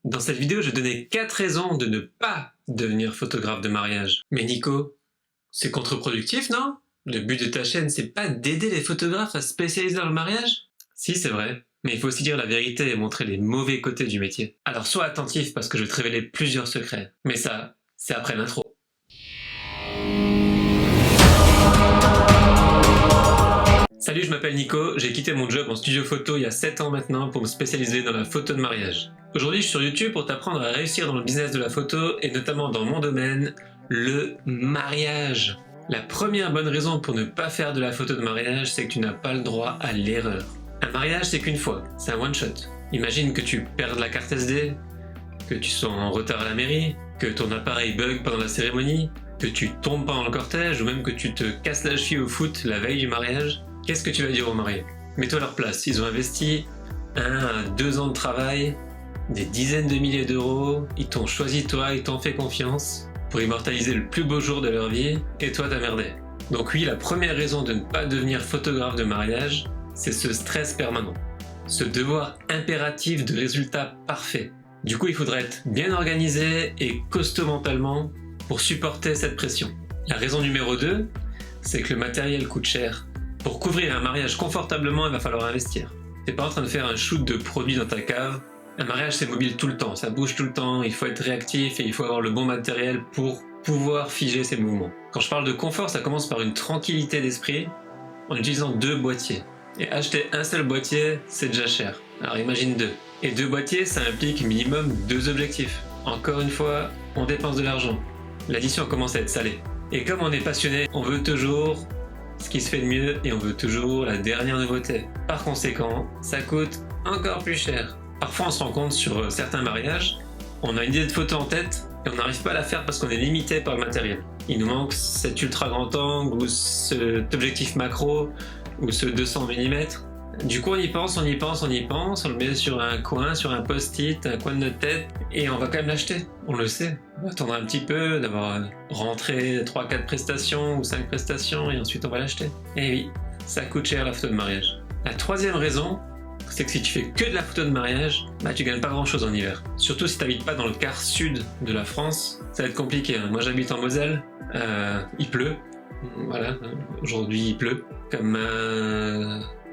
Dans cette vidéo, je donnais 4 raisons de ne pas devenir photographe de mariage. Mais Nico, c'est contre-productif, non? Le but de ta chaîne, c'est pas d'aider les photographes à se spécialiser dans le mariage? Si, c'est vrai. Mais il faut aussi dire la vérité et montrer les mauvais côtés du métier. Alors sois attentif parce que je vais te révéler plusieurs secrets. Mais ça, c'est après l'intro. Salut, je m'appelle Nico, j'ai quitté mon job en studio photo il y a 7 ans maintenant pour me spécialiser dans la photo de mariage. Aujourd'hui, je suis sur YouTube pour t'apprendre à réussir dans le business de la photo et notamment dans mon domaine, le mariage. La première bonne raison pour ne pas faire de la photo de mariage, c'est que tu n'as pas le droit à l'erreur. Un mariage, c'est qu'une fois, c'est un one-shot. Imagine que tu perdes la carte SD, que tu sois en retard à la mairie, que ton appareil bug pendant la cérémonie, que tu tombes pendant le cortège ou même que tu te casses la cheville au foot la veille du mariage. Qu'est-ce que tu vas dire aux mariés? Mets-toi à leur place, ils ont investi 1 à 2 ans de travail, des dizaines de milliers d'euros, ils t'ont choisi toi, ils t'ont fait confiance pour immortaliser le plus beau jour de leur vie, et toi t'as merdé. Donc oui, la première raison de ne pas devenir photographe de mariage, c'est ce stress permanent, ce devoir impératif de résultats parfaits. Du coup, il faudrait être bien organisé et costaud mentalement pour supporter cette pression. La raison numéro 2, c'est que le matériel coûte cher. Pour couvrir un mariage confortablement, il va falloir investir. T'es pas en train de faire un shoot de produits dans ta cave. Un mariage, c'est mobile tout le temps, ça bouge tout le temps, il faut être réactif et il faut avoir le bon matériel pour pouvoir figer ses mouvements. Quand je parle de confort, ça commence par une tranquillité d'esprit en utilisant 2 boîtiers. Et acheter un seul boîtier, c'est déjà cher. Alors imagine 2. Et 2 boîtiers, ça implique minimum 2 objectifs. Encore une fois, on dépense de l'argent. L'addition commence à être salée. Et comme on est passionné, on veut toujours ce qui se fait de mieux et on veut toujours la dernière nouveauté. Par conséquent, ça coûte encore plus cher. Parfois on se rend compte sur certains mariages, on a une idée de photo en tête et on n'arrive pas à la faire parce qu'on est limité par le matériel. Il nous manque cet ultra grand angle ou cet objectif macro ou ce 200 mm. Du coup on y pense, on le met sur un coin, sur un post-it, un coin de notre tête et on va quand même l'acheter, on le sait. On va attendre un petit peu, d'avoir rentré 3-4 prestations ou 5 prestations et ensuite on va l'acheter. Et oui, ça coûte cher la photo de mariage. La troisième raison, c'est que si tu fais que de la photo de mariage, tu gagnes pas grand chose en hiver. Surtout si tu n'habites pas dans le quart sud de la France, ça va être compliqué. Moi j'habite en Moselle, il pleut, voilà, aujourd'hui il pleut, comme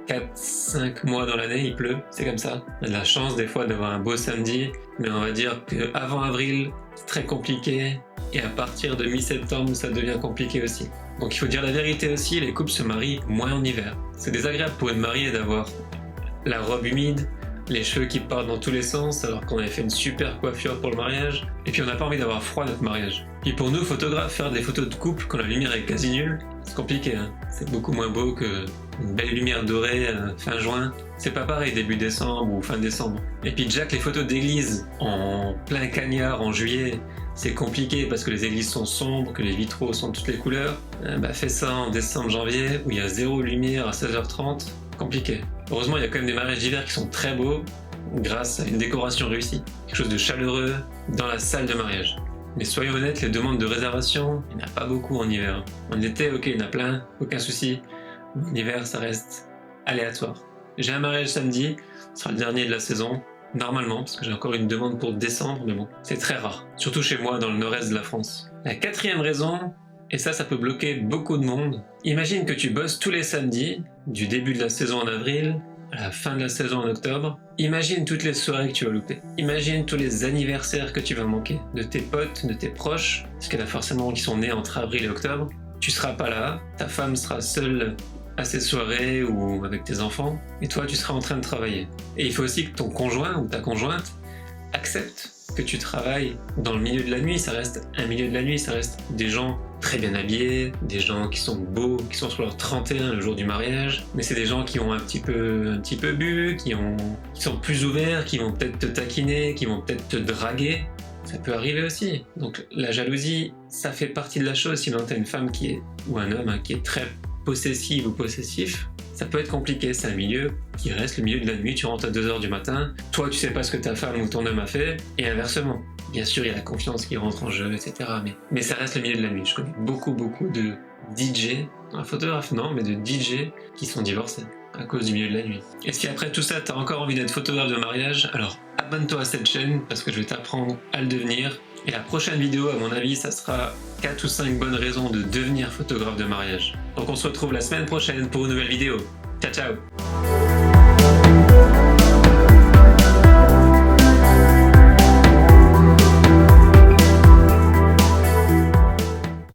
4-5 mois dans l'année, il pleut, c'est comme ça. On a de la chance des fois d'avoir un beau samedi, mais on va dire qu'avant avril, c'est très compliqué, et à partir de mi-septembre, ça devient compliqué aussi. Donc il faut dire la vérité aussi, les couples se marient moins en hiver. C'est désagréable pour une mariée d'avoir la robe humide, les cheveux qui partent dans tous les sens alors qu'on avait fait une super coiffure pour le mariage, et puis on n'a pas envie d'avoir froid à notre mariage. Puis pour nous photographes, faire des photos de couple quand la lumière est quasi nulle, c'est compliqué, hein. C'est beaucoup moins beau que une belle lumière dorée fin juin. C'est pas pareil début décembre ou fin décembre. Et puis déjà que les photos d'église en plein cagnard en juillet, c'est compliqué parce que les églises sont sombres, que les vitraux sont de toutes les couleurs. Fais ça en décembre, janvier, où il y a 0 lumière à 16h30, compliqué. Heureusement, il y a quand même des mariages d'hiver qui sont très beaux, grâce à une décoration réussie. Quelque chose de chaleureux dans la salle de mariage. Mais soyons honnêtes, les demandes de réservation, il n'y en a pas beaucoup en hiver. En été, ok, il y en a plein, aucun souci. En hiver, ça reste aléatoire. J'ai un mariage samedi, ce sera le dernier de la saison, normalement, parce que j'ai encore une demande pour décembre, mais bon, c'est très rare. Surtout chez moi, dans le nord-est de la France. La 4e raison, et ça peut bloquer beaucoup de monde. Imagine que tu bosses tous les samedis, du début de la saison en avril, à la fin de la saison en octobre. Imagine toutes les soirées que tu vas louper. Imagine tous les anniversaires que tu vas manquer, de tes potes, de tes proches, parce qu'il y en a forcément qui sont nés entre avril et octobre. Tu seras pas là, ta femme sera seule à ces soirées ou avec tes enfants, et toi tu seras en train de travailler. Et il faut aussi que ton conjoint ou ta conjointe accepte que tu travailles dans le milieu de la nuit. Ça reste un milieu de la nuit, ça reste des gens très bien habillés, des gens qui sont beaux, qui sont sur leur 31 le jour du mariage, mais c'est des gens qui ont un petit peu bu, qui sont plus ouverts, qui vont peut-être te taquiner, qui vont peut-être te draguer. Ça peut arriver aussi. Donc la jalousie, ça fait partie de la chose. Sinon t'as une femme ou un homme qui est très possessive ou possessif, ça peut être compliqué. C'est un milieu qui reste le milieu de la nuit, tu rentres à 2h du matin, toi tu sais pas ce que ta femme ou ton homme a fait, et inversement. Bien sûr, il y a la confiance qui rentre en jeu, etc. Mais ça reste le milieu de la nuit. Je connais beaucoup de DJ, un photographe non, mais de DJ qui sont divorcés. à cause du milieu de la nuit. Et si après tout ça t'as encore envie d'être photographe de mariage, alors abonne-toi à cette chaîne parce que je vais t'apprendre à le devenir. Et la prochaine vidéo, à mon avis, ça sera 4 ou 5 bonnes raisons de devenir photographe de mariage. Donc on se retrouve la semaine prochaine pour une nouvelle vidéo. Ciao ciao!